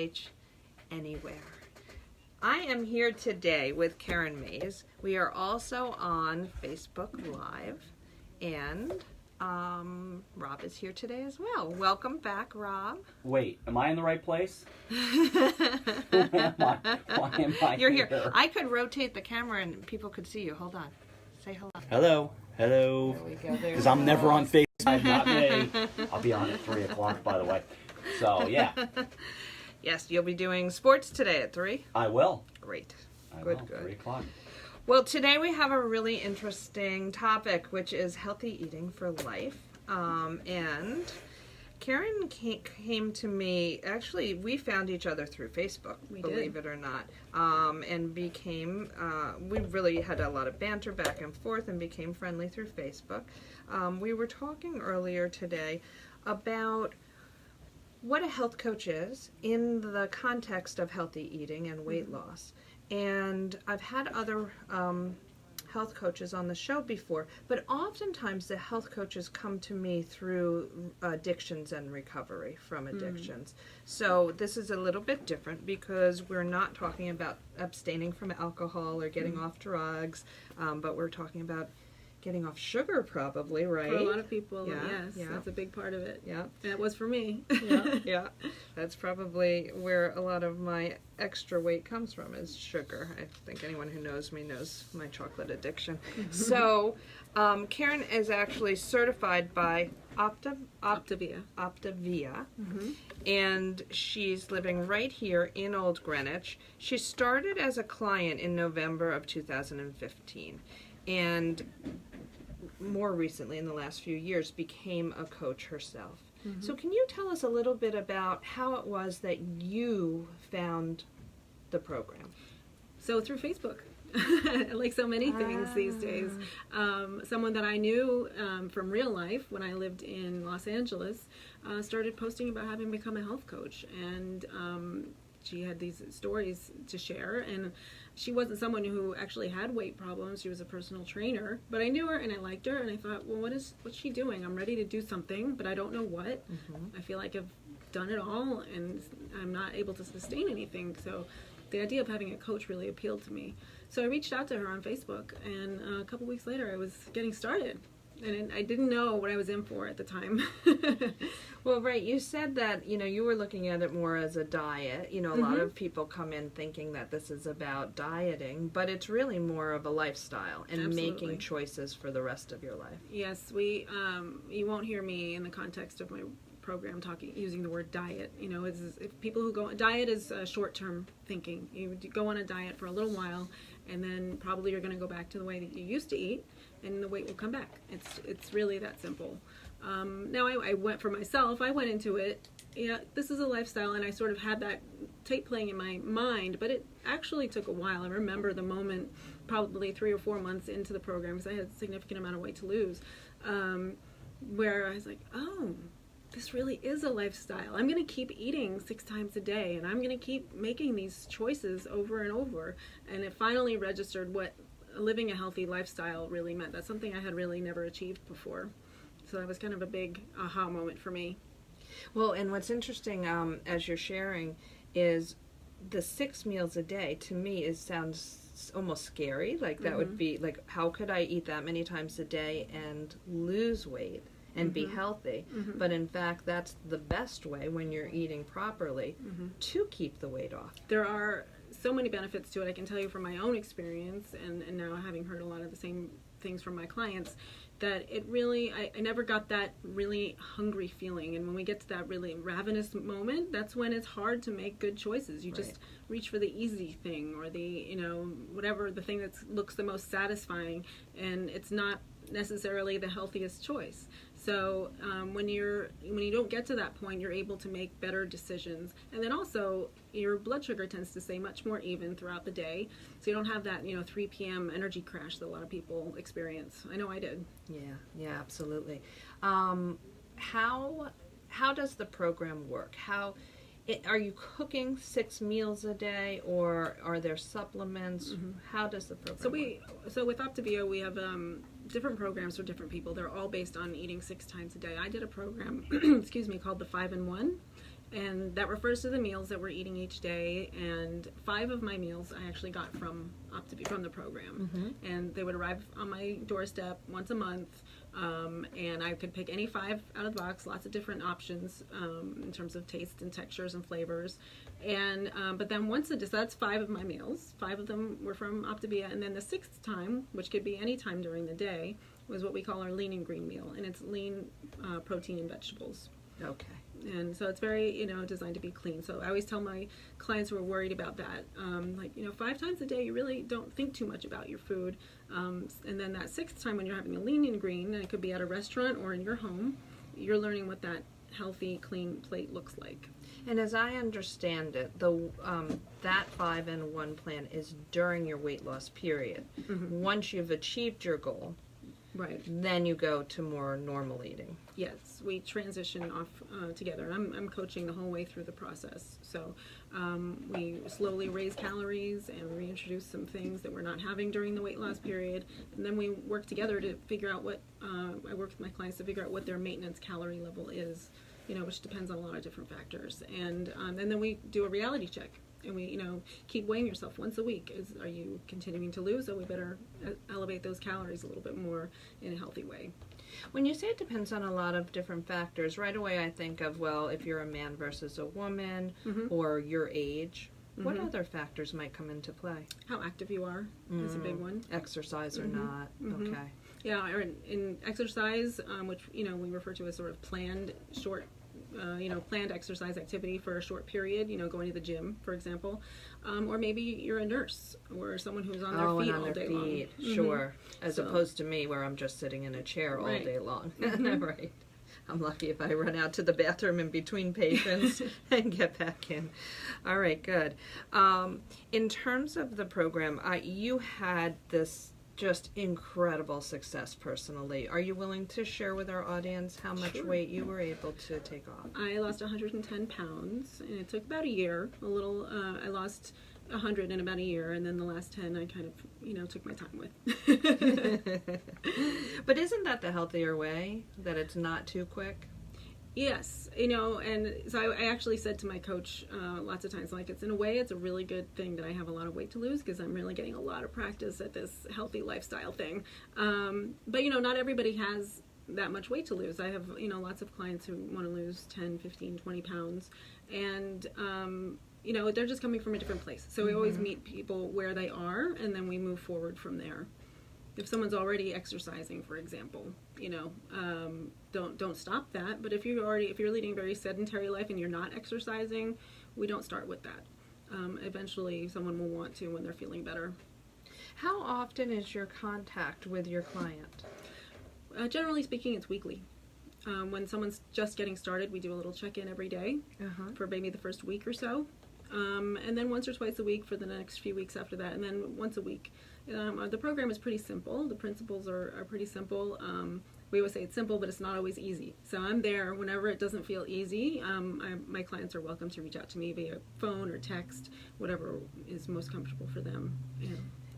WGCH, anywhere. I am here today with Karen Mays. We are also on Facebook Live, and Rob is here today as well. Welcome back, Rob. Wait, am I in the right place? Who am I? Why am I You're here. I could rotate the camera and people could see you. Hold on. Say hello. Hello. Hello. There we go. Because I'm never on Facebook. Not me. I'll be on at 3 o'clock, by the way. So, yeah. Yes, you'll be doing sports today at 3? I will. Great. Good. 3 o'clock. Well, today we have a really interesting topic, which is healthy eating for life. And Karen came to me, actually, we found each other through Facebook, believe it or not, and became, we really had a lot of banter back and forth and became friendly through Facebook. We were talking earlier today about what a health coach is in the context of healthy eating and weight loss. And I've had other health coaches on the show before, but oftentimes the health coaches come to me through addictions and recovery from addictions. So this is a little bit different because we're not talking about abstaining from alcohol or getting off drugs, but we're talking about getting off sugar, probably, right? For a lot of people, yes. That's a big part of it. Yeah. And it was for me. Yeah. That's probably where a lot of my extra weight comes from, is sugar. I think anyone who knows me knows my chocolate addiction. So, Karen is actually certified by Optavia. And she's living right here in Old Greenwich. She started as a client in November of 2015. And more recently, in the last few years, became a coach herself. So can you tell us a little bit about how it was that you found the program? So through Facebook, like so many things these days. Someone that I knew from real life when I lived in Los Angeles started posting about having become a health coach, and she had these stories to share, and she wasn't someone who actually had weight problems. She was a personal trainer, but I knew her and I liked her, and I thought, well, what's she doing? I'm ready to do something, but I don't know what. I feel like I've done it all and I'm not able to sustain anything. So the idea of having a coach really appealed to me. So I reached out to her on Facebook, and a couple weeks later I was getting started. And I didn't know what I was in for at the time. Well, right, you said that, you were looking at it more as a diet. A lot of people come in thinking that this is about dieting, but it's really more of a lifestyle and making choices for the rest of your life. Yes, you won't hear me in the context of my program using the word diet. If people who go, diet is short-term thinking. You go on a diet for a little while, and then probably you're going to go back to the way that you used to eat, and the weight will come back. It's really that simple. Now I went for myself. I went into it. This is a lifestyle, and I sort of had that tape playing in my mind, but it actually took a while. I remember the moment, probably 3 or 4 months into the program, because I had a significant amount of weight to lose, where I was like, oh, this really is a lifestyle. I'm going to keep eating 6 times a day, and I'm going to keep making these choices over and over. And it finally registered what living a healthy lifestyle really meant. That's something I had really never achieved before. So that was kind of a big aha moment for me. Well, and what's interesting as you're sharing is the 6 meals a day, to me, sounds almost scary. Like that would be like, how could I eat that many times a day and lose weight and be healthy? But in fact, that's the best way when you're eating properly to keep the weight off. There are so many benefits to it. I can tell you from my own experience, and now having heard a lot of the same things from my clients, that it really, I never got that really hungry feeling. And when we get to that really ravenous moment, that's when it's hard to make good choices. You just reach for the easy thing, or the, whatever, the thing that looks the most satisfying, and it's not necessarily the healthiest choice. So when you don't get to that point, you're able to make better decisions. And then also, your blood sugar tends to stay much more even throughout the day. So you don't have that, 3 p.m. energy crash that a lot of people experience. I know I did. Yeah, absolutely. How does the program work? Are you cooking 6 meals a day, or are there supplements? How does the program work? So with Optavia, we have different programs for different people. They're all based on eating 6 times a day. I did a program, called the 5-in-1, And that refers to the meals that we're eating each day. And 5 of my meals I actually got from the program. And they would arrive on my doorstep once a month. And I could pick any 5 out of the box, lots of different options in terms of taste and textures and flavors. And but then so that's 5 of my meals. 5 of them were from Optavia. And then the 6th time, which could be any time during the day, was what we call our lean and green meal. And it's lean protein and vegetables. Okay. And so it's very, designed to be clean. So I always tell my clients who are worried about that, 5 times a day, you really don't think too much about your food. And then that 6th time when you're having a lean and green, and it could be at a restaurant or in your home, you're learning what that healthy, clean plate looks like. And as I understand it, that 5-in-1 plan is during your weight loss period. Once you've achieved your goal, right, then you go to more normal eating. Yes, we transition off together. I'm coaching the whole way through the process. So we slowly raise calories and reintroduce some things that we're not having during the weight loss period. And then we work together to figure out I work with my clients to figure out what their maintenance calorie level is, which depends on a lot of different factors. And then we do a reality check. And we, keep weighing yourself once a week. Are you continuing to lose? So we better elevate those calories a little bit more in a healthy way. When you say it depends on a lot of different factors, right away I think of, well, if you're a man versus a woman, or your age, what other factors might come into play? How active you are is a big one. Exercise or not. Okay. Yeah, or in exercise, which, we refer to as sort of planned planned exercise activity for a short period, going to the gym, for example. Or maybe you're a nurse or someone who's on their feet all day long. Sure. As opposed to me where I'm just sitting in a chair all day long. Right. I'm lucky if I run out to the bathroom in between patients and get back in. All right, good. In terms of the program, you had this just incredible success personally. Are you willing to share with our audience how much weight you were able to take off? I lost 110 pounds, and it took about a year. I lost 100 in about a year, and then the last 10 I kind of, took my time with. But isn't that the healthier way, that it's not too quick? Yes, and so I actually said to my coach lots of times, it's in a way, it's a really good thing that I have a lot of weight to lose because I'm really getting a lot of practice at this healthy lifestyle thing. But, not everybody has that much weight to lose. I have, lots of clients who want to lose 10, 15, 20 pounds. And, they're just coming from a different place. So we always meet people where they are, and then we move forward from there. If someone's already exercising, for example, don't stop that. But if you're leading a very sedentary life and you're not exercising, we don't start with that. Eventually, someone will want to when they're feeling better. How often is your contact with your client? Generally speaking, it's weekly. When someone's just getting started, we do a little check-in every day for maybe the first week or so. And then once or twice a week for the next few weeks after that, and then once a week. The program is pretty simple. The principles are pretty simple. We always say it's simple, but it's not always easy. So I'm there whenever it doesn't feel easy. My clients are welcome to reach out to me via phone or text, whatever is most comfortable for them. Yeah.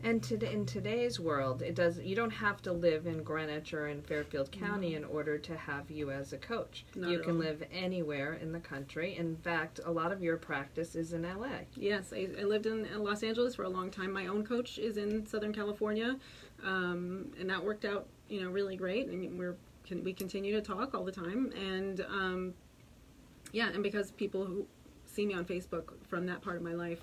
And in today's world, you don't have to live in Greenwich or in Fairfield County in order to have you as a coach. You can live anywhere in the country. In fact, a lot of your practice is in LA. Yes, I lived in Los Angeles for a long time. My own coach is in Southern California, and that worked out, really great. I mean, we continue to talk all the time, and and because people who see me on Facebook from that part of my life,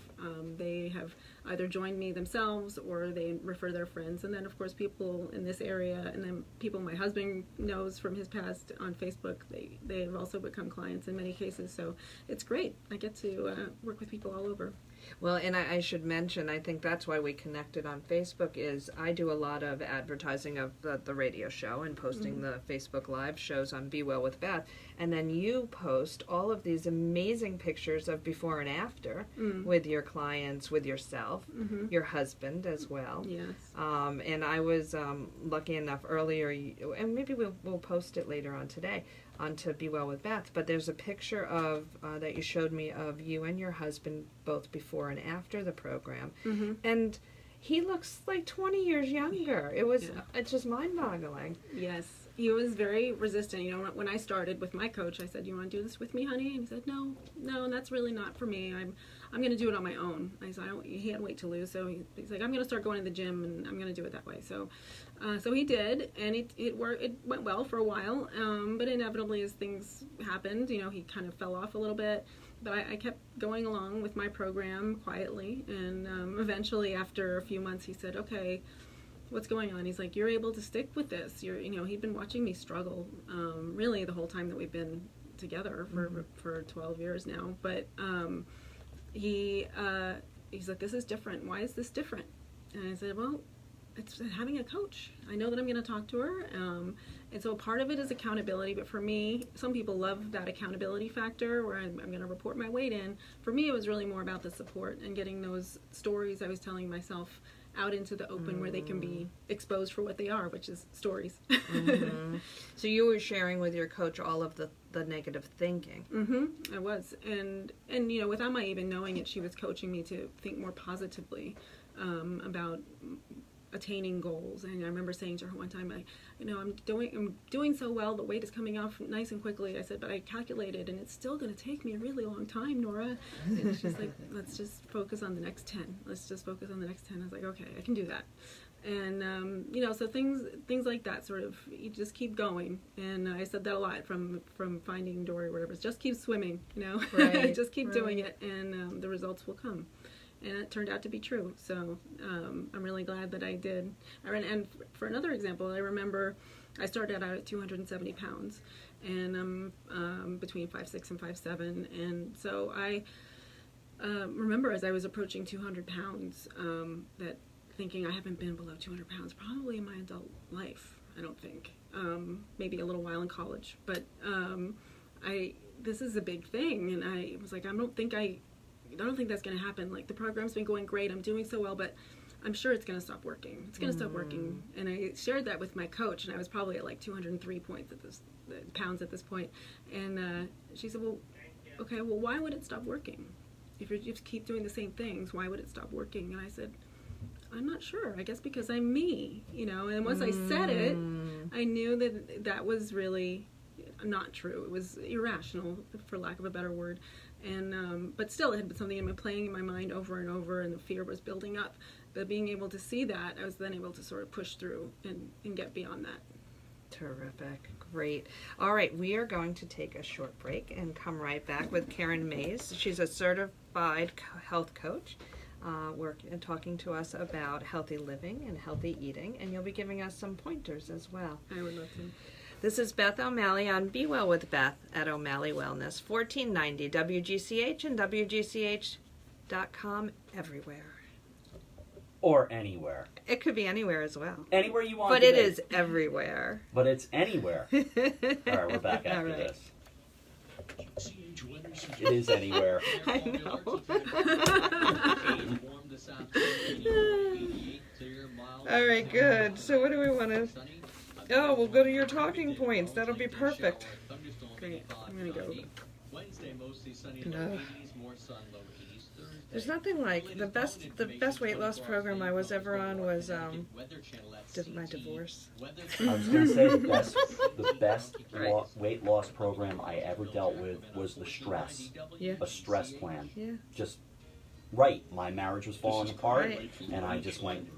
they have either joined me themselves or they refer their friends. And then, of course, people in this area, and then people my husband knows from his past on Facebook, they have also become clients in many cases. So it's great. I get to work with people all over. Well, and I should mention, I think that's why we connected on Facebook, is I do a lot of advertising of the radio show and posting the Facebook Live shows on Be Well with Beth. And then you post all of these amazing pictures of before and after with your clients, with yourself, your husband as well. Yes. And I was lucky enough earlier, and maybe we'll post it later on today, onto Be Well with Beth, but there's a picture of that you showed me of you and your husband both before and after the program, and he looks like 20 years younger. It's just mind-boggling. Yes, he was very resistant. You know, when I started with my coach, I said, "You want to do this with me, honey?" And he said, "No, that's really not for me. I'm going to do it on my own." I said, he had weight to lose, so he's like, "I'm going to start going to the gym, and I'm going to do it that way." So he did, and it worked. It went well for a while, but inevitably, as things happened, you know, he kind of fell off a little bit. But I kept going along with my program quietly, and eventually, after a few months, he said, "Okay, what's going on?" He's like, "You're able to stick with this. He'd been watching me struggle, really the whole time that we've been together for 12 years now. But he's like, "This is different. Why is this different?" And I said, "Well, it's having a coach. I know that I'm going to talk to her, and so part of it is accountability. But for me, some people love that accountability factor where I'm going to report my weight in. For me, it was really more about the support and getting those stories I was telling myself out into the open where they can be exposed for what they are, which is stories." So you were sharing with your coach all of the negative thinking. I was, and without my even knowing it, she was coaching me to think more positively about attaining goals. And I remember saying to her one time, I'm doing so well, the weight is coming off nice and quickly. I said, "But I calculated, and it's still going to take me a really long time, Nora." And she's like, "Let's just focus on the next 10. Let's just focus on the next 10. I was like, "Okay, I can do that." And so things like that, sort of, you just keep going. And I said that a lot from Finding Dory or whatever. Just keep swimming, Right, just keep doing it, and the results will come. And it turned out to be true. So I'm really glad that I did. And for another example, I remember I started out at 270 pounds, and I'm between 5'6" and 5'7". And so I remember as I was approaching 200 pounds, that thinking I haven't been below 200 pounds probably in my adult life, I don't think. Maybe a little while in college. But this is a big thing. And I was like, I don't think that's going to happen. Like, the program's been going great. I'm doing so well, but I'm sure it's going to stop working. It's going to stop working. And I shared that with my coach, and I was probably at like 203 pounds at this point. And she said, "Well, okay, well, why would it stop working? If you just keep doing the same things, why would it stop working?" And I said, "I'm not sure. I guess because I'm me, And once I said it, I knew that was really not true. It was irrational, for lack of a better word. And but still, it had been something playing in my mind over and over, and the fear was building up. But being able to see that, I was then able to sort of push through and get beyond that. Terrific. Great. All right, we are going to take a short break and come right back with Karen Mays. She's a certified health coach. We're talking to us about healthy living and healthy eating, and you'll be giving us some pointers as well. I would love to. This is Beth O'Malley on Be Well with Beth at O'Malley Wellness, 1490 WGCH and WGCH.com everywhere. Or anywhere. It could be anywhere as well. Anywhere you want but to it be. is everywhere. But it's anywhere. All right, we're back after right. this. It is anywhere. I know. All right, good. So what do we want to... Oh, we'll go to your talking points. That'll be perfect. Great. I'm going to go. No. There's nothing like the best weight loss program I was ever on was my divorce. I was going to say the best weight loss program I ever dealt with was the stress. Yeah. A stress plan. Yeah. Just right. My marriage was falling apart, Right. and I just went.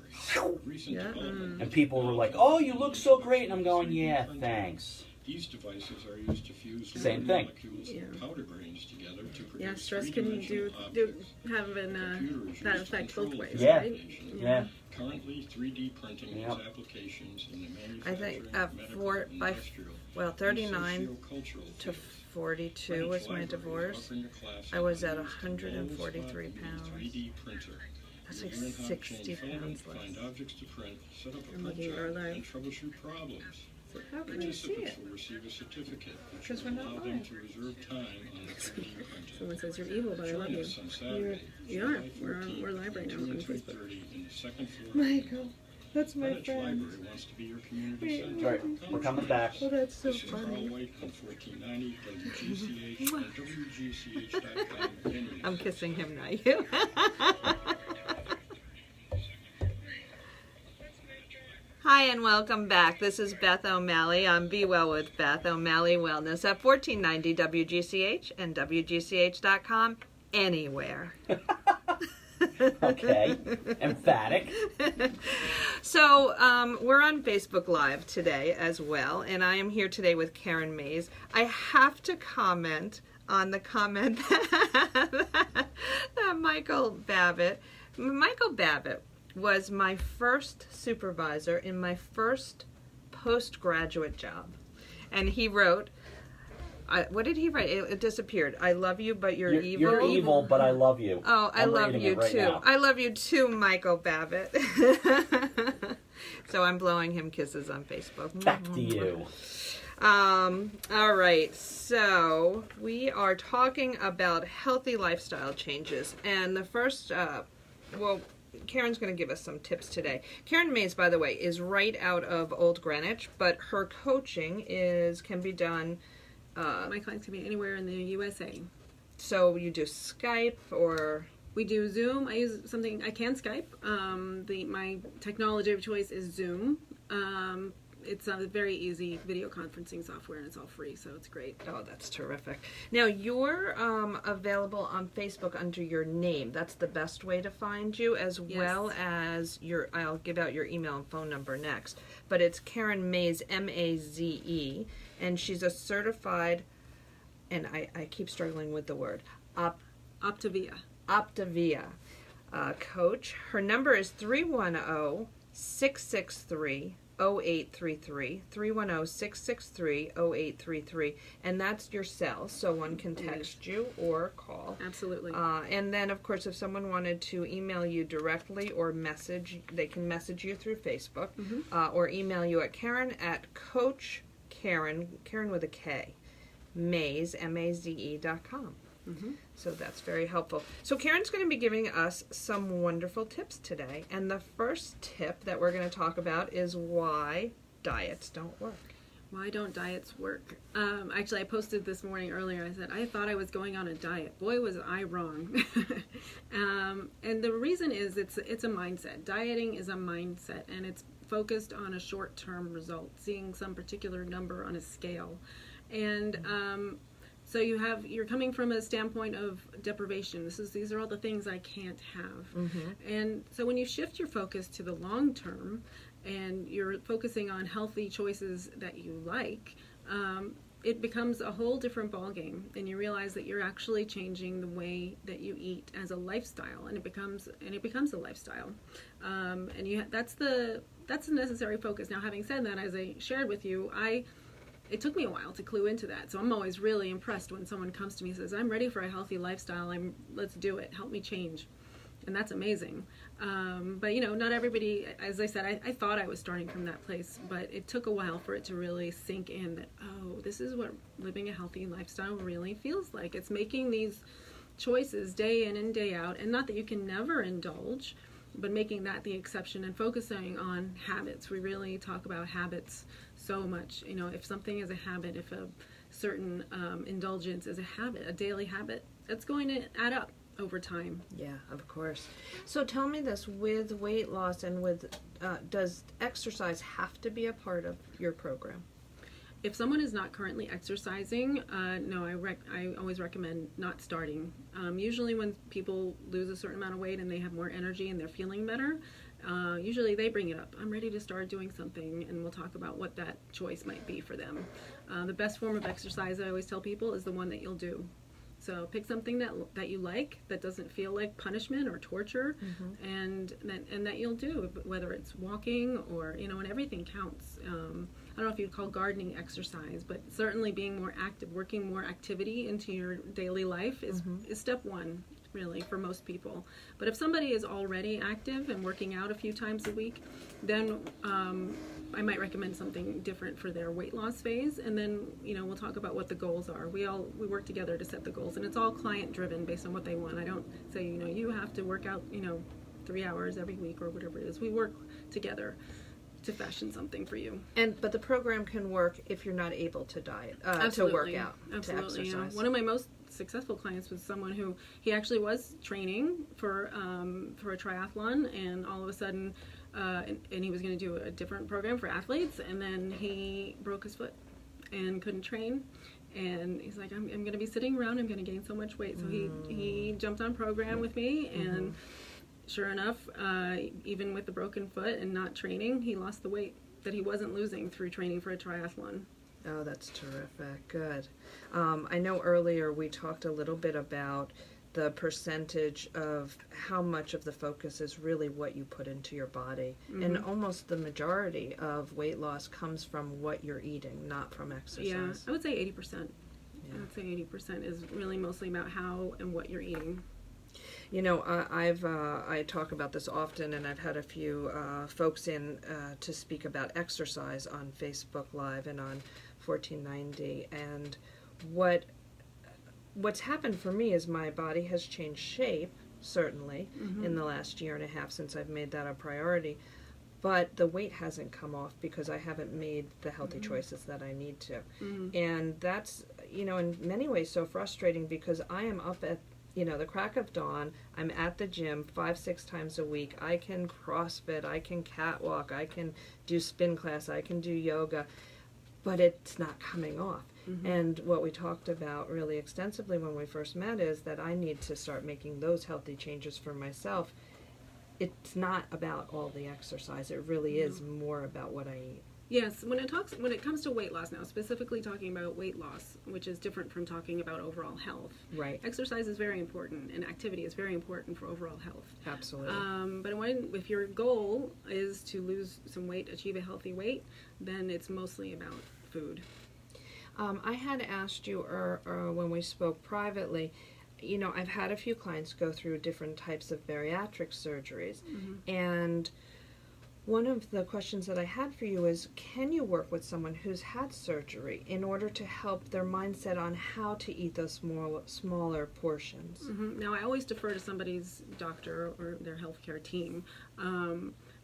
Yeah. And people were like, "Oh, you look so great," and I'm going, "Yeah, thanks." These devices are used to fuse Same thing. molecules of powder grains together to produce Yeah, stress can have that effect both ways, Yeah. right? Yeah. Currently, 3D printing Yep. has applications in the I manufacturing think of medical, industrial, 39 and sociocultural to fields. 42 was my Libraries divorce. offering a class I was at on 143 using a pounds. 3D printer. That's like Learn how to 60 change folding, pounds less. find objects to print, set up a I'm print looking at our job, live. and troubleshoot problems. How can you see Participants it? will receive a certificate which 'Cause will we're not allow them live. to reserve time on the 3D printer. Someone says you're evil, but I love Join you. us on Saturday, You July are. We're 14th, live right now from 2 on to Facebook. 3:30 in the second floor. Michael, that's my Greenwich friend. Library wants to be your community Wait, center. All right, we're coming back. Oh, that's so This is Carl funny. White on 1490 WGCH and WGCH.com. Greenwich. I'm kissing him, not you. Hi and welcome back. This is Beth O'Malley on Be Well with Beth, O'Malley Wellness at 1490 WGCH and WGCH.com anywhere. Okay, emphatic. So we're on Facebook Live today as well, and I am here today with Karen Mays. I have to comment on the comment that Michael Babbitt was my first supervisor in my first postgraduate job. And he wrote, what did he write? It disappeared. I love you, but you're evil. You're evil, but I love you. Oh, I love you right too. now. I love you too, Michael Babbitt. So I'm blowing him kisses on Facebook. Back to you. All right, so we are talking about healthy lifestyle changes. And the first, Karen's going to give us some tips today. Karen Mays, by the way, is right out of Old Greenwich, but her coaching can be done. My clients can be anywhere in the USA. So you do Skype or? We do Zoom. I use something, I can Skype. My technology of choice is Zoom. It's a very easy video conferencing software, and it's all free, so it's great. Oh, that's terrific. Now, you're available on Facebook under your name. That's the best way to find you, as well as I'll give out your email and phone number next. But it's Karen Mays, M-A-Z-E, and she's a certified, and I keep struggling with the word, Optavia coach. Her number is 310-663-0833, 310-663-0833, and that's your cell, so one can text you or call. Absolutely. And then, of course, if someone wanted to email you directly or they can message you through Facebook, or email you at Karen with a K, Maze, M-A-Z-E.com. So that's very helpful. So Karen's going to be giving us some wonderful tips today. And the first tip that we're going to talk about is why diets don't work. Why don't diets work? Actually, I posted this morning earlier. I said, I thought I was going on a diet. Boy, was I wrong. And the reason is it's a mindset. Dieting is a mindset, and it's focused on a short-term result, seeing some particular number on a scale. And so you're coming from a standpoint of deprivation. These are all the things I can't have. And so when you shift your focus to the long term and you're focusing on healthy choices that you like, it becomes a whole different ballgame, and you realize that you're actually changing the way that you eat as a lifestyle, and it becomes a lifestyle. That's the necessary focus. Now, having said that, as I shared with you, it took me a while to clue into that. So I'm always really impressed when someone comes to me and says, I'm ready for a healthy lifestyle. Let's do it. Help me change. And that's amazing. But, not everybody, as I said, I thought I was starting from that place, but it took a while for it to really sink in that, this is what living a healthy lifestyle really feels like. It's making these choices day in and day out, and not that you can never indulge, but making that the exception and focusing on habits. We really talk about habits so much. If something is a habit, if a certain indulgence is a habit, a daily habit, that's going to add up over time. Yeah, of course. So tell me this, with weight loss and does exercise have to be a part of your program? If someone is not currently exercising, no, I always recommend not starting. Usually when people lose a certain amount of weight and they have more energy and they're feeling better, usually they bring it up. I'm ready to start doing something, and we'll talk about what that choice might be for them. The best form of exercise, I always tell people, is the one that you'll do. So pick something that you like, that doesn't feel like punishment or torture, and that you'll do, whether it's walking or, and everything counts. I don't know if you'd call gardening exercise, but certainly being more active, working more activity into your daily life is step one, really, for most people. But if somebody is already active and working out a few times a week, then I might recommend something different for their weight loss phase, and then we'll talk about what the goals are. We work together to set the goals, and it's all client driven based on what they want. I don't say you have to work out 3 hours every week or whatever it is. We work together to fashion something for you. But the program can work if you're not able to diet, to work out, Absolutely. to exercise. One of my most successful clients was someone who he actually was training for a triathlon, and all of a sudden, and he was going to do a different program for athletes, and then he broke his foot and couldn't train. And he's like, I'm going to be sitting around, I'm going to gain so much weight. So he jumped on program with me, and sure enough, even with the broken foot and not training, he lost the weight that he wasn't losing through training for a triathlon. Oh, that's terrific. Good. I know earlier we talked a little bit about the percentage of how much of the focus is really what you put into your body. And almost the majority of weight loss comes from what you're eating, not from exercise. Yeah, I would say 80%. Yeah. I would say 80% is really mostly about how and what you're eating. You know, I talk about this often, and I've had a few folks in to speak about exercise on Facebook Live and on 1490. And what's happened for me is my body has changed shape, certainly, in the last year and a half since I've made that a priority. But the weight hasn't come off because I haven't made the healthy choices that I need to. And that's, you know, in many ways so frustrating because I am up at, you know, the crack of dawn. I'm at the gym 5-6 times a week. I can CrossFit, I can catwalk, I can do spin class, I can do yoga, but it's not coming off. And what we talked about really extensively when we first met is that I need to start making those healthy changes for myself. It's not about all the exercise. It really is more about what I eat. Yes, when it comes to weight loss now, specifically talking about weight loss, which is different from talking about overall health. Right. Exercise is very important, and activity is very important for overall health. Absolutely. But if your goal is to lose some weight, achieve a healthy weight, then it's mostly about food. I had asked you when we spoke privately, you know, I've had a few clients go through different types of bariatric surgeries, and one of the questions that I had for you is, can you work with someone who's had surgery in order to help their mindset on how to eat those smaller portions? Now, I always defer to somebody's doctor or their healthcare team,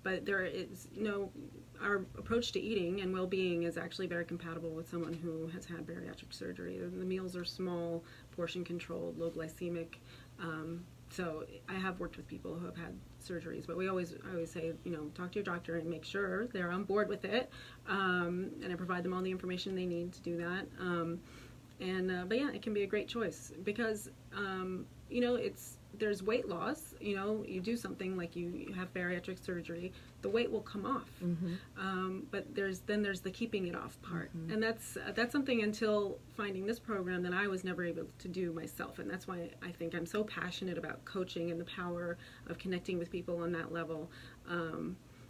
but there is our approach to eating and well-being is actually very compatible with someone who has had bariatric surgery. The meals are small, portion-controlled, low glycemic. So I have worked with people who have had surgeries, but I always say, you know, talk to your doctor and make sure they're on board with it, and I provide them all the information they need to do that. But yeah, it can be a great choice because, you know, there's weight loss. You know, you do something like you have bariatric surgery, the weight will come off. But there's the keeping it off part, and that's something until finding this program that I was never able to do myself, and that's why I think I'm so passionate about coaching and the power of connecting with people on that level.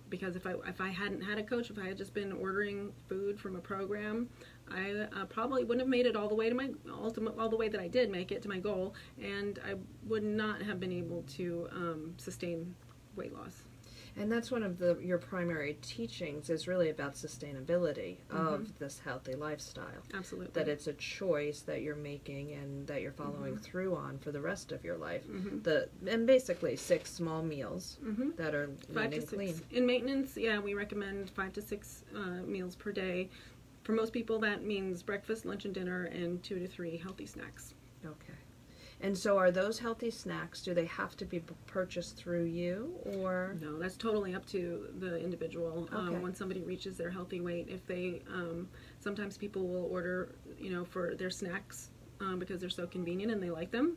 Because if I hadn't had a coach, if I had just been ordering food from a program, I probably wouldn't have made it all the way to all the way that I did make it to my goal, and I would not have been able to sustain weight loss. And that's one of your primary teachings is really about sustainability of this healthy lifestyle. Absolutely. That it's a choice that you're making and that you're following through on for the rest of your life. And basically 6 small meals that are lean and clean. In maintenance, yeah, we recommend 5 to 6 meals per day. For most people, that means breakfast, lunch, and dinner, and 2 to 3 healthy snacks. Okay. And so are those healthy snacks, do they have to be purchased through you, or? No, that's totally up to the individual. Okay. Once somebody reaches their healthy weight, if they, sometimes people will order, you know, for their snacks because they're so convenient and they like them.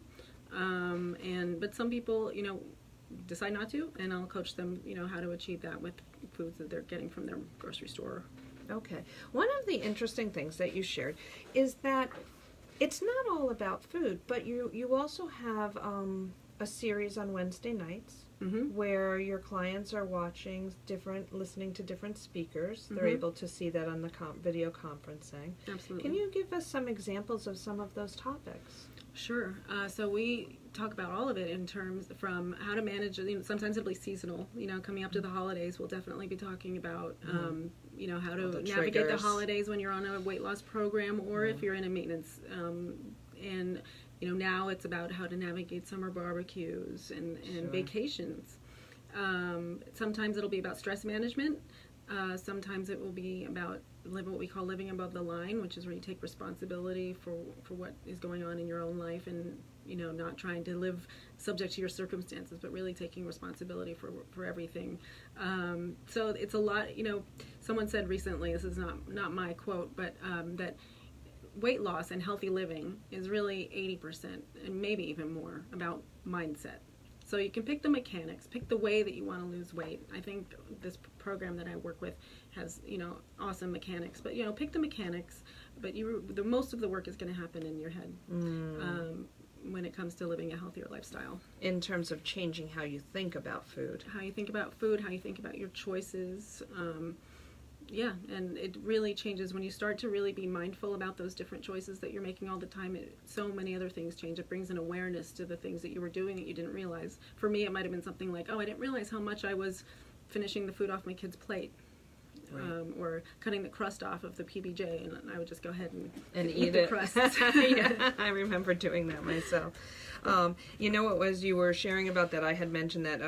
But some people, you know, decide not to, and I'll coach them, you know, how to achieve that with foods that they're getting from their grocery store. Okay. One of the interesting things that you shared is that it's not all about food, but you also have a series on Wednesday nights where your clients are listening to different speakers. They're able to see that on the video conferencing. Absolutely. Can you give us some examples of some of those topics? Sure. So we talk about all of it in terms from how to manage, you know, sometimes it'll be seasonal, you know, coming up to the holidays, we'll definitely be talking about, you know, how to navigate triggers. the holidays when you're on a weight loss program or if you're in a maintenance. And, you know, now it's about how to navigate summer barbecues and vacations. Sometimes it'll be about stress management. Sometimes it will be about what we call living above the line, which is where you take responsibility for what is going on in your own life, and not trying to live subject to your circumstances, but really taking responsibility for everything. So it's a lot. Someone said recently, this is not my quote, but that weight loss and healthy living is really 80% and maybe even more about mindset. So you can pick the mechanics, pick the way that you want to lose weight. I think this program that I work with has, awesome mechanics. But, pick the mechanics, but the most of the work is going to happen in your head when it comes to living a healthier lifestyle. In terms of changing how you think about food. How you think about food, how you think about your choices. Yeah, and it really changes when you start to really be mindful about those different choices that you're making all the time. So many other things change. It brings an awareness to the things that you were doing that you didn't realize. For me, it might have been something like, I didn't realize how much I was finishing the food off my kid's plate. Right. Or cutting the crust off of the PBJ, and I would just go ahead and eat the crust. Yeah, I remember doing that myself. What was you were sharing about that? I had mentioned that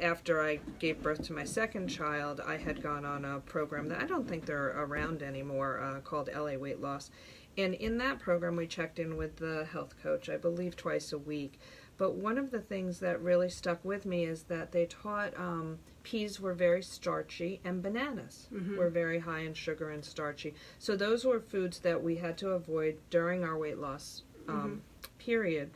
after I gave birth to my second child, I had gone on a program that I don't think they're around anymore, called LA Weight Loss. And in that program, we checked in with the health coach, I believe twice a week. But one of the things that really stuck with me is that they taught peas were very starchy and bananas were very high in sugar and starchy. So those were foods that we had to avoid during our weight loss period.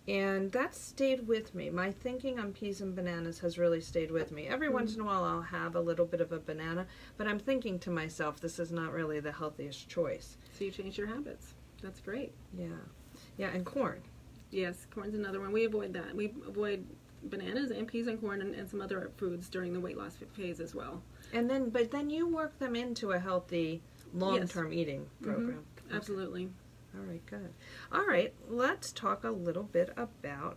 And that stayed with me. My thinking on peas and bananas has really stayed with me. Every once in a while I'll have a little bit of a banana, but I'm thinking to myself, this is not really the healthiest choice. So you change your habits. That's great. Yeah. Yeah, and corn. Yes, corn's another one. We avoid that. We avoid bananas and peas and corn and some other foods during the weight loss phase as well. But then you work them into a healthy long-term eating program. Okay. Absolutely. All right, good. All right, let's talk a little bit about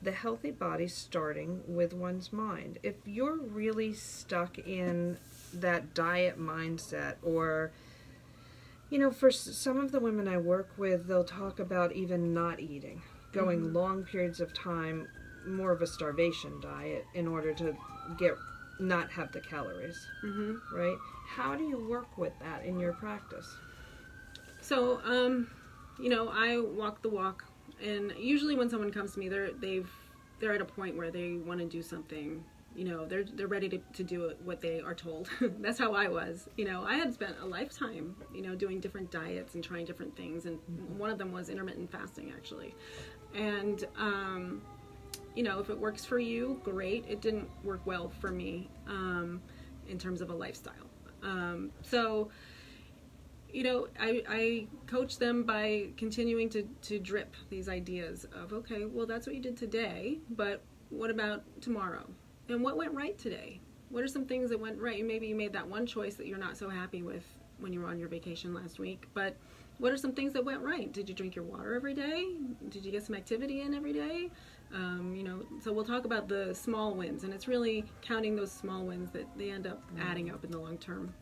the healthy body starting with one's mind. If you're really stuck in that diet mindset, or for some of the women I work with, they'll talk about even not eating, going long periods of time, more of a starvation diet in order to not have the calories, right? How do you work with that in your practice? So, I walk the walk, and usually when someone comes to me, they're at a point where they want to do something. They're ready to do what they are told. That's how I was. I had spent a lifetime, doing different diets and trying different things, and one of them was intermittent fasting, actually. And if it works for you, great. It didn't work well for me in terms of a lifestyle. I coach them by continuing to drip these ideas of, okay, well, that's what you did today, but what about tomorrow? And what went right today? What are some things that went right? Maybe you made that one choice that you're not so happy with when you were on your vacation last week, but what are some things that went right? Did you drink your water every day? Did you get some activity in every day? So we'll talk about the small wins, and it's really counting those small wins that they end up adding up in the long term.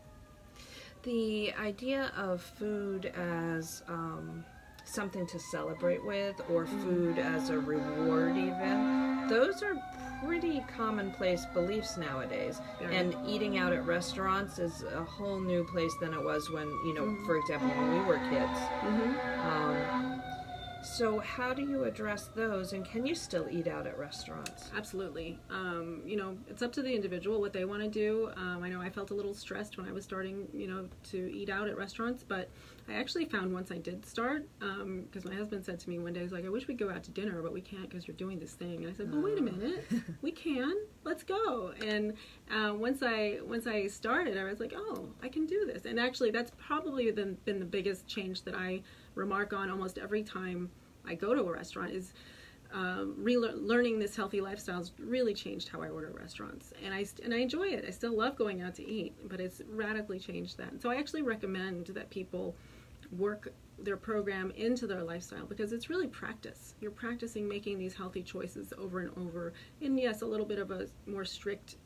The idea of food as something to celebrate with, or food as a reward even, those are pretty commonplace beliefs nowadays. Yeah. And eating out at restaurants is a whole new place than it was when, for example, when we were kids. So how do you address those, and can you still eat out at restaurants? Absolutely. It's up to the individual what they want to do. I know I felt a little stressed when I was starting, to eat out at restaurants, but I actually found once I did start, because my husband said to me one day, he's like, I wish we'd go out to dinner, but we can't because you're doing this thing. And I said, well, wait a minute, we can. Let's go. And once I started, I was like, oh, I can do this. And actually, that's probably been the biggest change that I remark on almost every time I go to a restaurant is learning this healthy lifestyle has really changed how I order at restaurants, and I enjoy it. I still love going out to eat, but it's radically changed that. And so I actually recommend that people work their program into their lifestyle, because it's really practice. You're practicing making these healthy choices over and over, and yes, a little bit of a more strict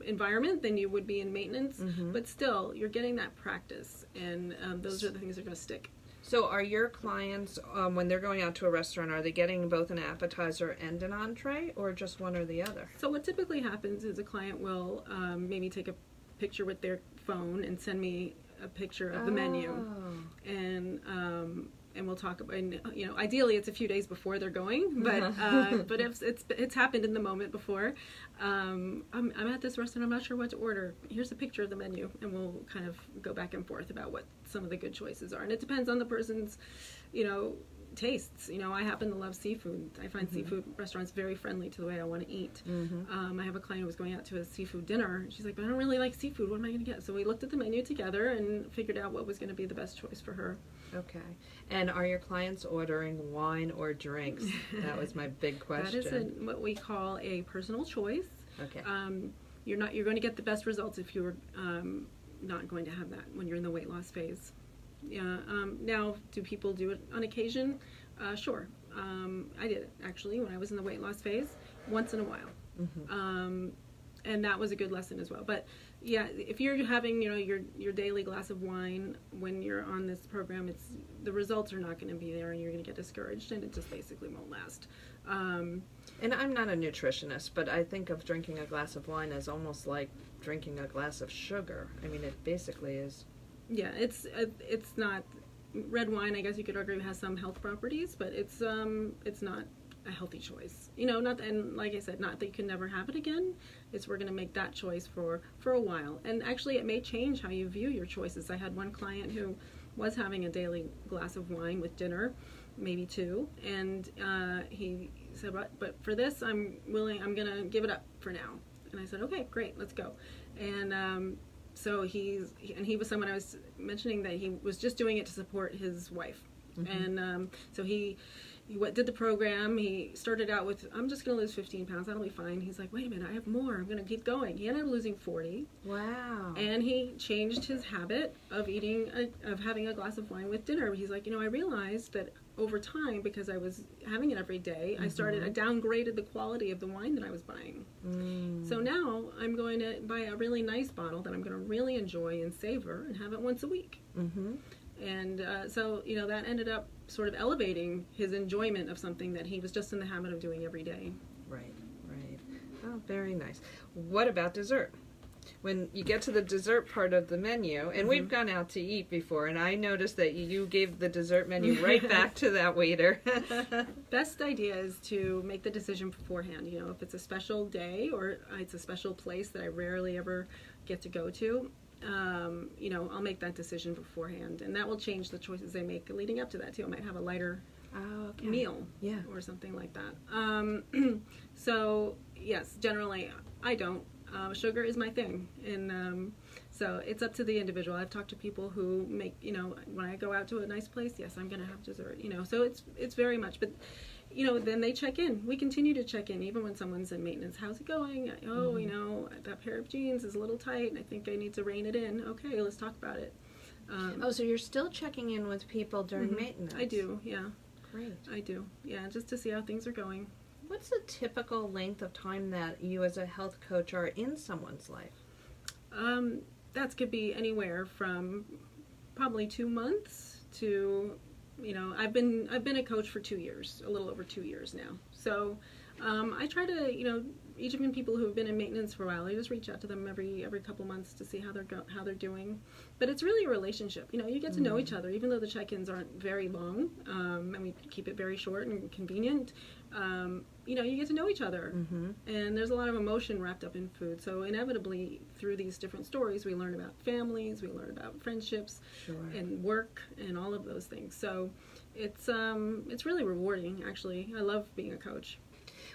environment than you would be in maintenance, but still you're getting that practice, and those are the things that are going to stick. So are your clients, when they're going out to a restaurant, are they getting both an appetizer and an entree, or just one or the other? So what typically happens is a client will maybe picture with their phone and send me a picture of the menu, and we'll talk about. And, you know, ideally it's a few days before they're going, but if it's happened in the moment before. I'm at this restaurant. I'm not sure what to order. Here's a picture of the menu, and we'll kind of go back and forth about what some of the good choices are. And it depends on the person's, you know, tastes. You know, I happen to love seafood. I find seafood restaurants very friendly to the way I want to eat. I have a client who was going out to a seafood dinner. She's like, but I don't really like seafood. What am I going to get? So we looked at the menu together and figured out what was going to be the best choice for her. Okay. And are your clients ordering wine or drinks? That was my big question. That is what we call a personal choice. Okay. You're going to get the best results if you're not going to have that when you're in the weight loss phase. Yeah. Now, do people do it on occasion? Sure. I did it actually when I was in the weight loss phase once in a while, and that was a good lesson as well. But yeah, if you're having, you know, your daily glass of wine when you're on this program, the results are not going to be there, and you're going to get discouraged, and it just basically won't last. And I'm not a nutritionist, but I think of drinking a glass of wine as almost like drinking a glass of sugar. I mean, it basically is. Yeah, it's not red wine. I guess you could argue has some health properties, but it's not a healthy choice. You know, not, and like I said, not that you can never have it again. It's we're going to make that choice for a while, and actually, it may change how you view your choices. I had one client who was having a daily glass of wine with dinner, maybe two, and he said, but for this, I'm going to give it up for now. And I said, okay, great, let's go. And so he was someone I was mentioning that he was just doing it to support his wife. And so he did the program. He started out with, I'm just going to lose 15 pounds. That'll be fine. He's like, wait a minute, I have more. I'm going to keep going. He ended up losing 40. Wow. And he changed his habit of having a glass of wine with dinner. He's like, you know, I realized that over time, because I was having it every day, I downgraded the quality of the wine that I was buying. So now I'm going to buy a really nice bottle that I'm going to really enjoy and savor and have it once a week. And so, you know, that ended up sort of elevating his enjoyment of something that he was just in the habit of doing every day. Right, right. Oh, very nice. What about dessert? When you get to the dessert part of the menu, and we've gone out to eat before, and I noticed that you gave the dessert menu right back to that waiter. Best idea is to make the decision beforehand. You know, if it's a special day or it's a special place that I rarely ever get to go to, you know, I'll make that decision beforehand, and that will change the choices I make leading up to that too. I might have a lighter meal, or something like that. So yes, generally I don't. Sugar is my thing, and so it's up to the individual. I've talked to people who make, you know, when I go out to a nice place, yes, I'm going to have dessert, you know, so it's very much, but, you know, then they check in. We continue to check in, even when someone's in maintenance. How's it going? Oh, you know, that pair of jeans is a little tight, and I think I need to rein it in. Okay, let's talk about it. So you're still checking in with people during maintenance? I do, yeah. Great. I do, yeah, just to see how things are going. What's the typical length of time that you as a health coach are in someone's life? That could be anywhere from probably 2 months to, you know, I've been a coach for 2 years, a little over 2 years now. So I try to, you know, even people who have been in maintenance for a while, I just reach out to them every couple months to see how they're doing. But it's really a relationship. You know, you get to know each other, even though the check-ins aren't very long, and we keep it very short and convenient. You know, you get to know each other, and there's a lot of emotion wrapped up in food. So inevitably, through these different stories, we learn about families, we learn about friendships, and work, and all of those things. So it's really rewarding, actually. I love being a coach.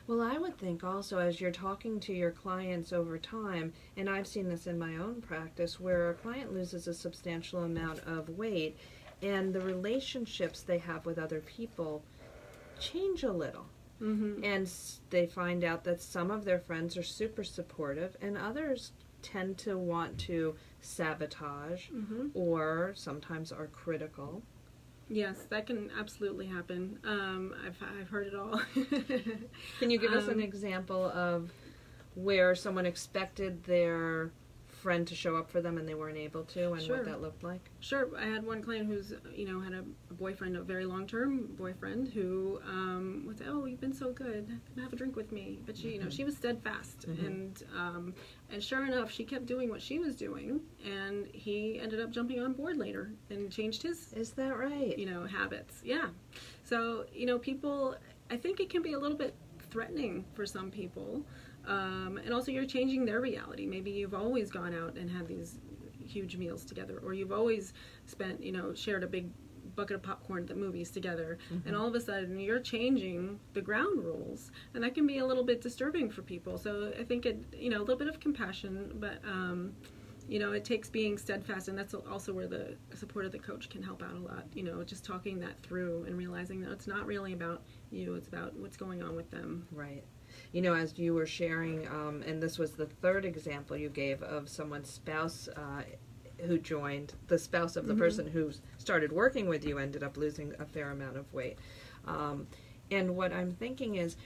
Well, I would think also, as you're talking to your clients over time, and I've seen this in my own practice, where a client loses a substantial amount of weight, and the relationships they have with other people change a little. And they find out that some of their friends are super supportive, and others tend to want to sabotage or sometimes are critical. Yes, that can absolutely happen. I've heard it all. Can you give us an example of where someone expected their friend to show up for them and they weren't able to, and Sure. what that looked like? Sure. I had one client who's, had a boyfriend, a very long-term boyfriend, who would say, "Oh, you've been so good. Come have a drink with me." But she, she was steadfast, and sure enough, she kept doing what she was doing, and he ended up jumping on board later and changed his, Is that right? habits. Yeah. So, people, I think it can be a little bit threatening for some people. And also you're changing their reality. Maybe you've always gone out and had these huge meals together, or you've always spent, shared a big bucket of popcorn at the movies together, and all of a sudden you're changing the ground rules, and that can be a little bit disturbing for people. So I think it, a little bit of compassion, but it takes being steadfast, and that's also where the support of the coach can help out a lot. Just talking that through and realizing that it's not really about you, it's about what's going on with them. Right. As you were sharing, and this was the third example you gave of someone's spouse who joined, the spouse of the person who started working with you ended up losing a fair amount of weight. And what I'm thinking is,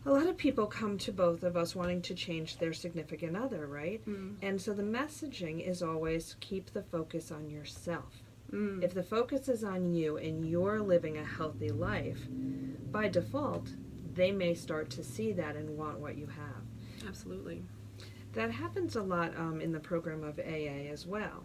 a lot of people come to both of us wanting to change their significant other, right? And so the messaging is always keep the focus on yourself. If the focus is on you and you're living a healthy life, by default, they may start to see that and want what you have. Absolutely. That happens a lot in the program of AA as well.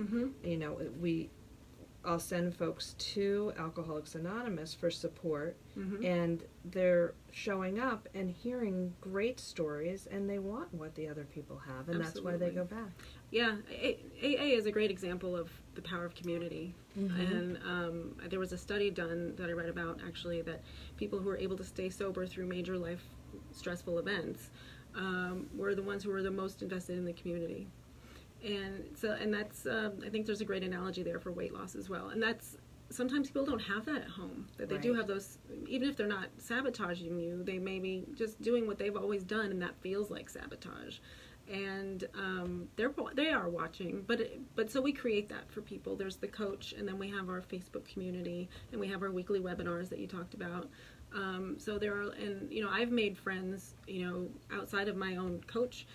I'll send folks to Alcoholics Anonymous for support, and they're showing up and hearing great stories, and they want what the other people have, and that's why they go back. Yeah, AA is a great example of the power of community. And there was a study done that I read about, actually, that people who were able to stay sober through major life stressful events were the ones who were the most invested in the community. And that's I think there's a great analogy there for weight loss as well. And that's, sometimes people don't have that at home, that they do have those, even if they're not sabotaging you, they may be just doing what they've always done, and that feels like sabotage. And they are watching, but so we create that for people. There's the coach, and then we have our Facebook community, and we have our weekly webinars that you talked about. So there are, and I've made friends, outside of my own coach,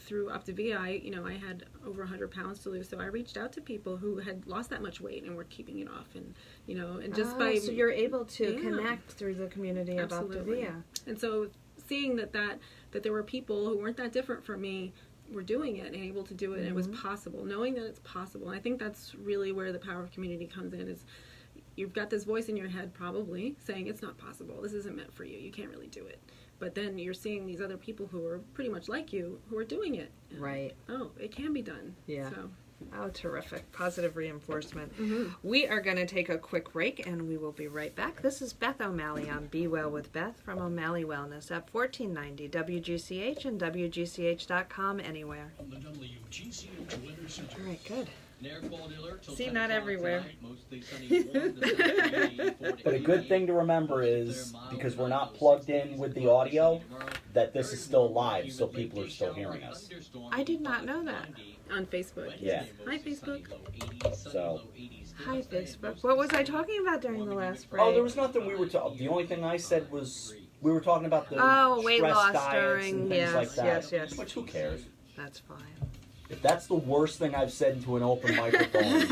through Optavia. I had over 100 pounds to lose, so I reached out to people who had lost that much weight and were keeping it off, and and just by, so you're able to connect through the community of Optavia. And so seeing that there were people who weren't that different from me were doing it and able to do it, and it was possible, knowing that it's possible. And I think that's really where the power of community comes in, is you've got this voice in your head probably saying it's not possible, this isn't meant for you, you can't really do it. But then you're seeing these other people who are pretty much like you who are doing it. Right. Oh, it can be done. Yeah. So. Oh, terrific. Positive reinforcement. We are going to take a quick break, and we will be right back. This is Beth O'Malley on Be Well with Beth from O'Malley Wellness at 1490 WGCH and WGCH.com anywhere. From the WGCH Weather Center. All right, good. An air quality alert till See, 10 not o'clock everywhere. tonight, mostly sunny, warm, this afternoon, But a good thing to remember is, because we're not plugged in with the audio, that this is still live, so people are still hearing us. I did not know that. On Facebook. Yeah. Hi, Facebook. So. Hi, Facebook. What was I talking about during the last break? Oh, there was nothing we were talking. The only thing I said was we were talking about the weight stress loss diets during, and things like that. yes. Which, who cares? That's fine. If that's the worst thing I've said into an open microphone,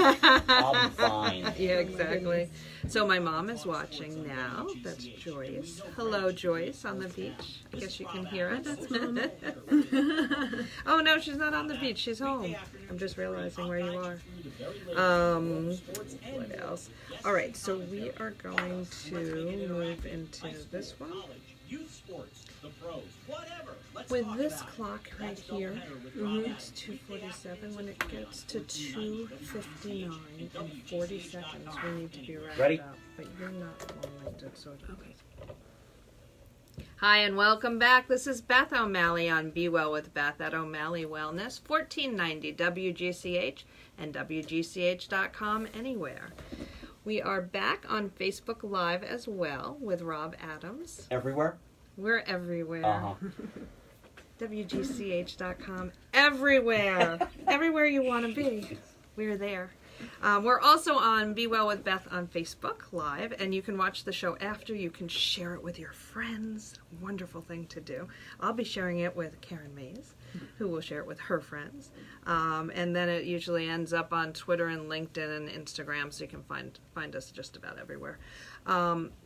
I'll be fine. Yeah, exactly. So my mom is watching now. That's Joyce. Hello, Joyce, on the beach. I guess you can hear us. That's Mom. Oh, no, she's not on the beach. She's home. I'm just realizing where you are. What else? All right, so we are going to move into this one. With this clock right here, it's 2:47. When it gets to 2:59 and 40 seconds, we need to be Ready? up. But you're not long-winded, so Okay. Hi and welcome back. This is Beth O'Malley on Be Well with Beth at O'Malley Wellness, 1490 WGCH and WGCH.com anywhere. We are back on Facebook Live as well with Rob Adams. Everywhere? We're everywhere. Uh-huh. WGCH.com. Everywhere. Everywhere you want to be. We're there. We're also on Be Well with Beth on Facebook Live, and you can watch the show after. You can share it with your friends. Wonderful thing to do. I'll be sharing it with Karen Mays, who will share it with her friends. And then it usually ends up on Twitter and LinkedIn and Instagram, so you can find us just about everywhere.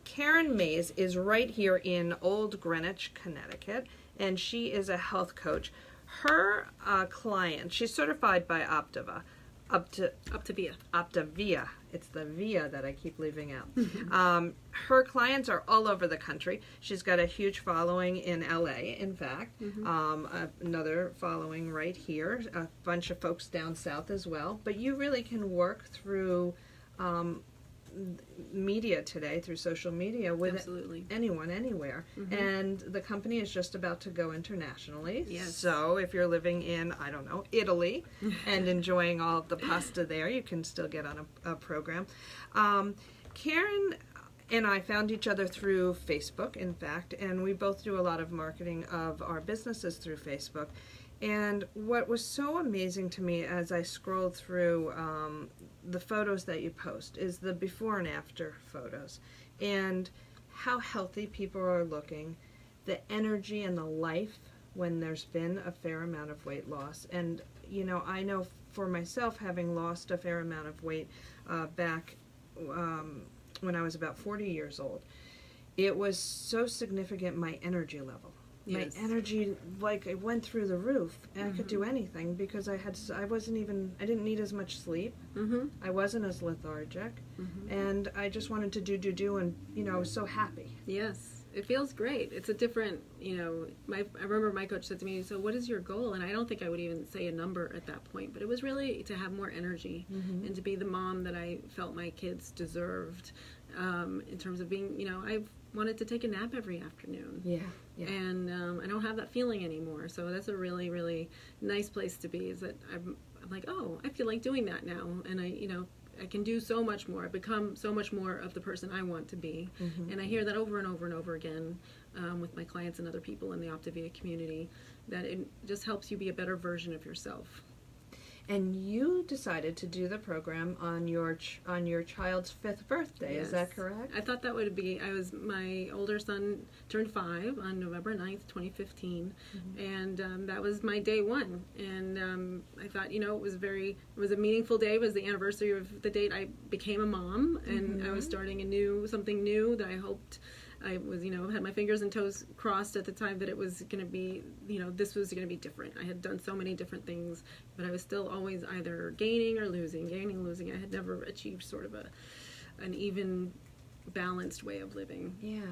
Karen Mays is right here in Old Greenwich, Connecticut, and she is a health coach. Her client, she's certified by Optavia. Optavia. It's the via that I keep leaving out. Her clients are all over the country. She's got a huge following in LA, in fact. Another following right here. A bunch of folks down south as well. But you really can work through media today, through social media, with Absolutely. anyone, anywhere. And the company is just about to go internationally. Yes. So if you're living in, I don't know, Italy and enjoying all of the pasta there, you can still get on a program. Karen and I found each other through Facebook, in fact, and we both do a lot of marketing of our businesses through Facebook. And what was so amazing to me as I scrolled through the photos that you post is the before and after photos, and how healthy people are looking, the energy and the life when there's been a fair amount of weight loss. And, you know, I know for myself, having lost a fair amount of weight back when I was about 40 years old, it was so significant, my energy level. Yes. My energy, like, it went through the roof, and I could do anything because I didn't need as much sleep. I wasn't as lethargic, and I just wanted to do, and, you know, I was so happy. Yes, it feels great. It's a different, you know, I remember my coach said to me, so what is your goal? And I don't think I would even say a number at that point, but it was really to have more energy and to be the mom that I felt my kids deserved, in terms of being, you know, I've wanted to take a nap every afternoon. Yeah. And I don't have that feeling anymore. So that's a really, really nice place to be, is that I'm like, oh, I feel like doing that now. And I can do so much more. I've become so much more of the person I want to be. And I hear that over and over and over again with my clients and other people in the Optavia community, that it just helps you be a better version of yourself. And you decided to do the program on your child's 5th birthday, Yes. Is that correct? I thought that would be, my older son turned 5 on November 9th, 2015, and that was my day one. And I thought, you know, it was a meaningful day. It was the anniversary of the date I became a mom, and I was starting something new that I hoped I was, you know, had my fingers and toes crossed at the time that it was going to be, you know, this was going to be different. I had done so many different things, but I was still always either gaining or losing, losing. I had never achieved sort of an even, balanced way of living. Yeah,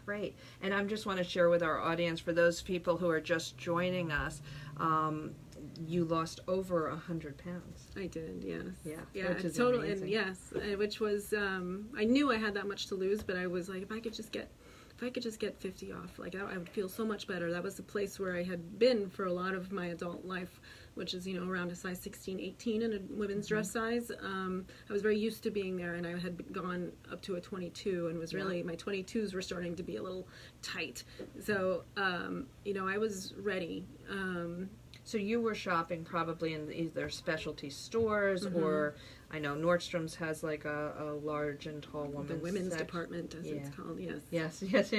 great. And I just want to share with our audience, for those people who are just joining us, you lost over 100 pounds. I did, yes. Yeah, which is totally, amazing. and yes, which was, I knew I had that much to lose, but I was like, if I could just get 50 off, like I would feel so much better. That was the place where I had been for a lot of my adult life, which is, you know, around a size 16, 18 in a women's dress size. I was very used to being there, and I had gone up to a 22, and was really, my 22s were starting to be a little tight. So, you know, I was ready. So you were shopping probably in either specialty stores or, I know Nordstrom's has like a large and tall women's department, as it's called, yes. Yes.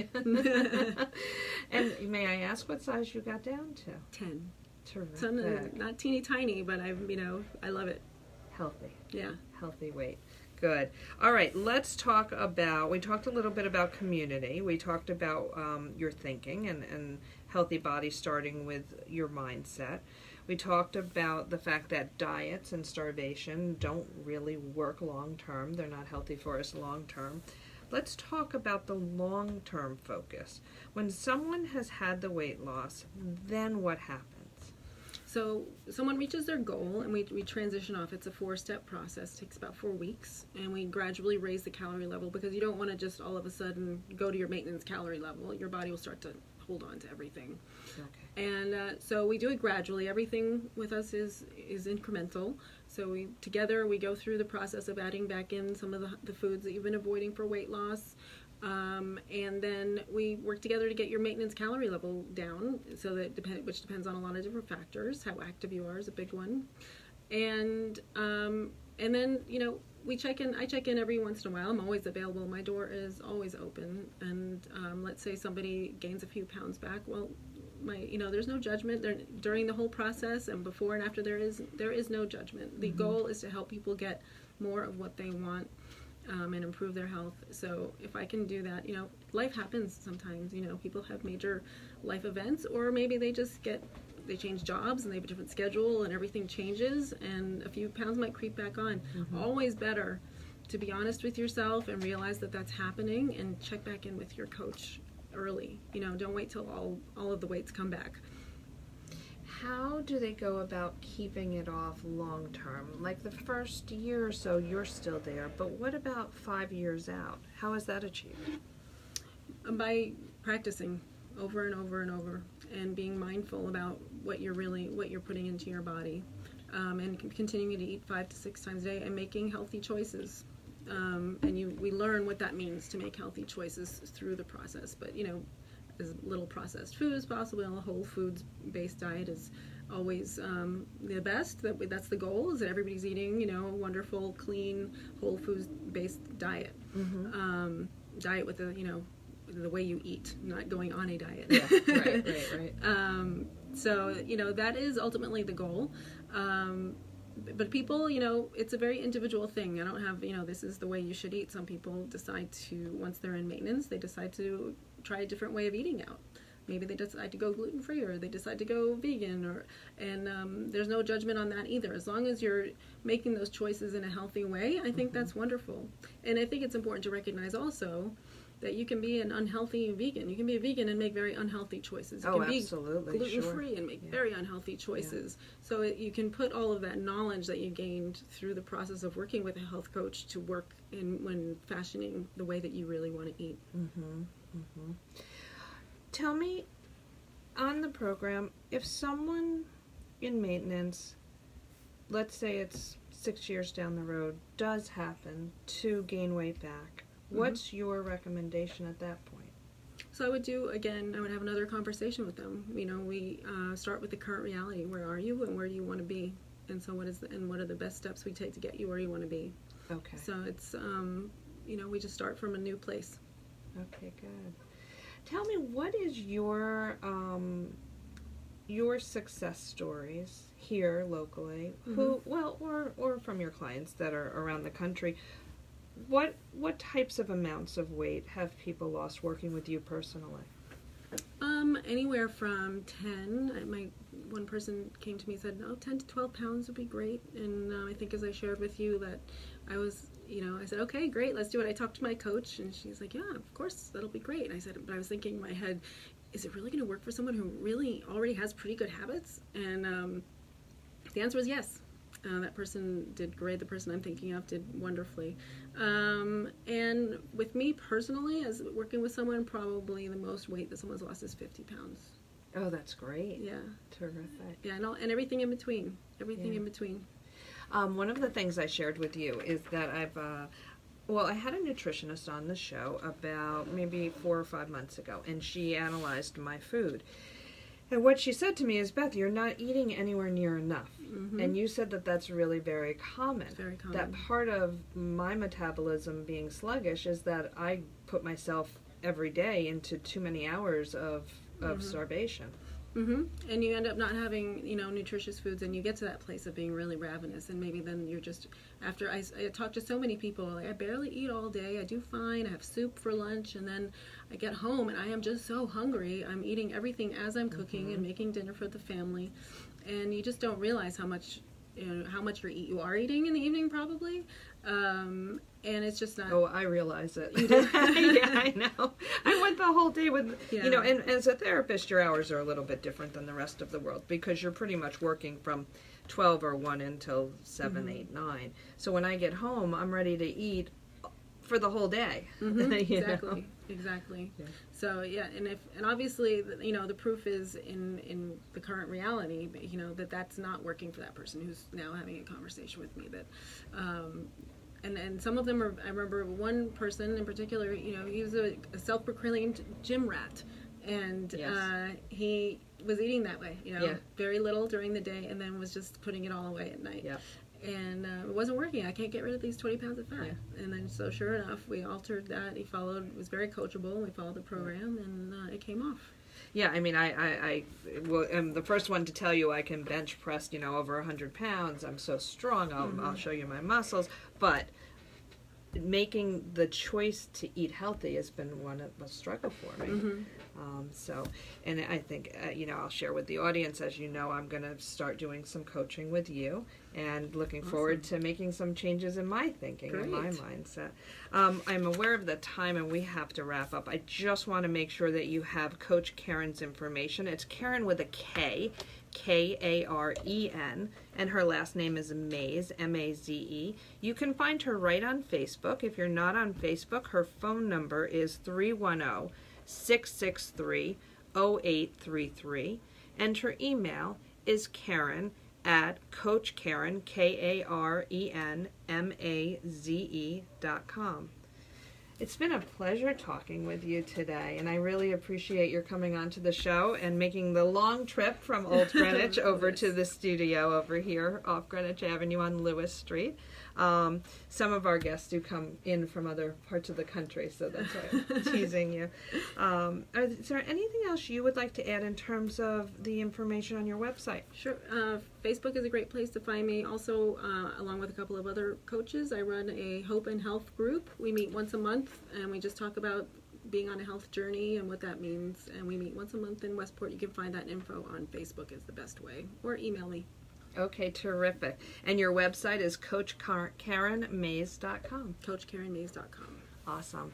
And may I ask what size you got down to? 10. Terrific. Not teeny tiny, but I love it. Healthy. Yeah. Healthy weight. Good. All right, let's talk about, we talked a little bit about community. We talked about your thinking and healthy body starting with your mindset. We talked about the fact that diets and starvation don't really work long term. They're not healthy for us long term. Let's talk about the long-term focus. When someone has had the weight loss, then what happens? So someone reaches their goal, and we transition off. It's a 4-step process. It takes about 4 weeks, and we gradually raise the calorie level, because you don't want to just all of a sudden go to your maintenance calorie level. Your body will start to hold on to everything. Okay. And so we do it gradually. Everything with us is incremental. So together we go through the process of adding back in some of the foods that you've been avoiding for weight loss. And then we work together to get your maintenance calorie level down, so that which depends on a lot of different factors. How active you are is a big one. And then, we check in. I check in every once in a while. I'm always available. My door is always open. And let's say somebody gains a few pounds back. Well, there's no judgment during the whole process, and before and after there is no judgment. The goal is to help people get more of what they want and improve their health. So if I can do that, life happens sometimes. People have major life events, or maybe they change jobs and they have a different schedule and everything changes and a few pounds might creep back on. Always better to be honest with yourself and realize that that's happening and check back in with your coach early. Don't wait till all of the weights come back. How do they go about keeping it off long term? Like the first year or so, you're still there, but what about 5 years out? How is that achieved? By practicing over and over and over, and being mindful about what you're putting into your body, and continuing to eat 5 to 6 times a day and making healthy choices. We learn what that means to make healthy choices through the process. But as little processed food as possible. A whole foods based diet is always the best. That's the goal, is that everybody's eating a wonderful, clean, whole foods based diet. Diet with the way you eat, not going on a diet. Yeah, right. So that is ultimately the goal. But people, it's a very individual thing. I don't have, this is the way you should eat. Some people decide to, once they're in maintenance, they decide to try a different way of eating out. Maybe they decide to go gluten-free, or they decide to go vegan, and there's no judgment on that either. As long as you're making those choices in a healthy way, I think that's wonderful. And I think it's important to recognize also that you can be an unhealthy vegan. You can be a vegan and make very unhealthy choices. You can absolutely, be gluten-free and make very unhealthy choices. Yeah. So you can put all of that knowledge that you gained through the process of working with a health coach to work when fashioning the way that you really want to eat. Tell me, on the program, if someone in maintenance, let's say it's 6 years down the road, does happen to gain weight back, what's your recommendation at that point? So I would have another conversation with them. We start with the current reality. Where are you and where do you want to be? And so what are the best steps we take to get you where you want to be? Okay. So it's, we just start from a new place. Okay, good. Tell me, what is your success stories here locally, or from your clients that are around the country? What types of amounts of weight have people lost working with you personally? Anywhere from 10. One person came to me and said, 10 to 12 pounds would be great. And I think, as I shared with you, that I said, okay, great, let's do it. I talked to my coach, and she's like, yeah, of course, that'll be great. And I said, but I was thinking in my head, is it really going to work for someone who really already has pretty good habits? And the answer was yes. That person did great. The person I'm thinking of did wonderfully. And with me personally, as working with someone, probably the most weight that someone's lost is 50 pounds. Oh, that's great. Yeah. Terrific. Yeah, and everything in between. In between. One of the things I shared with you is that I had a nutritionist on the show about maybe 4 or 5 months ago, and she analyzed my food. And what she said to me is, Beth, you're not eating anywhere near enough. And you said that that's really very common. It's very common. That part of my metabolism being sluggish is that I put myself every day into too many hours of starvation. And you end up not having, nutritious foods, and you get to that place of being really ravenous, and maybe then you're just, after I talk to so many people, like, I barely eat all day, I do fine, I have soup for lunch, and then I get home and I am just so hungry. I'm eating everything as I'm cooking and making dinner for the family, and you just don't realize how much you are eating in the evening, probably. And it's just not... Oh, I realize it. You did? Yeah, I know. I went the whole day with, and as a therapist, your hours are a little bit different than the rest of the world, because you're pretty much working from 12 or 1 until 7, 8, 9. So when I get home, I'm ready to eat for the whole day. Exactly. Yeah. So, and obviously, the proof is in the current reality, that's not working for that person who's now having a conversation with me, that... And some of them are, I remember one person in particular, he was a self-proclaimed gym rat, And Yes. he was eating that way, Yeah. very little during the day, and then was just putting it all away at night. Yeah. And it wasn't working. I can't get rid of these 20 pounds of fat. Yeah. And then, so sure enough, we altered that. He was very coachable. We followed the program, and it came off. Yeah, I mean, I am the first one to tell you I can bench press, over 100 pounds. I'm so strong. I'll show you my muscles. But making the choice to eat healthy has been a struggle for me. And I think, I'll share with the audience, as you know, I'm going to start doing some coaching with you and looking forward to making some changes in my thinking and my mindset. I'm aware of the time and we have to wrap up. I just want to make sure that you have Coach Karen's information. It's Karen with a K, Karen, and her last name is Maze, M-A-Z-E. You can find her right on Facebook. If you're not on Facebook, her phone number is 310-663-0833, and her email is Karen at CoachKaren, KarenMaze.com. It's been a pleasure talking with you today, and I really appreciate your coming onto the show and making the long trip from Old Greenwich over to the studio over here off Greenwich Avenue on Lewis Street. Some of our guests do come in from other parts of the country, so that's why I'm teasing you. Is there anything else you would like to add in terms of the information on your website? Sure. Facebook is a great place to find me. Also, along with a couple of other coaches, I run a Hope and Health group. We meet once a month, and we just talk about being on a health journey and what that means. And we meet once a month in Westport. You can find that info on Facebook is the best way, or email me. Okay, terrific. And your website is CoachKarenMaze.com. CoachKarenMaze.com. Awesome.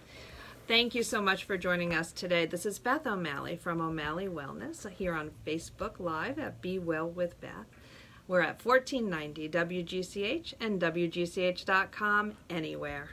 Thank you so much for joining us today. This is Beth O'Malley from O'Malley Wellness here on Facebook Live at Be Well with Beth. We're at 1490 WGCH and WGCH.com anywhere.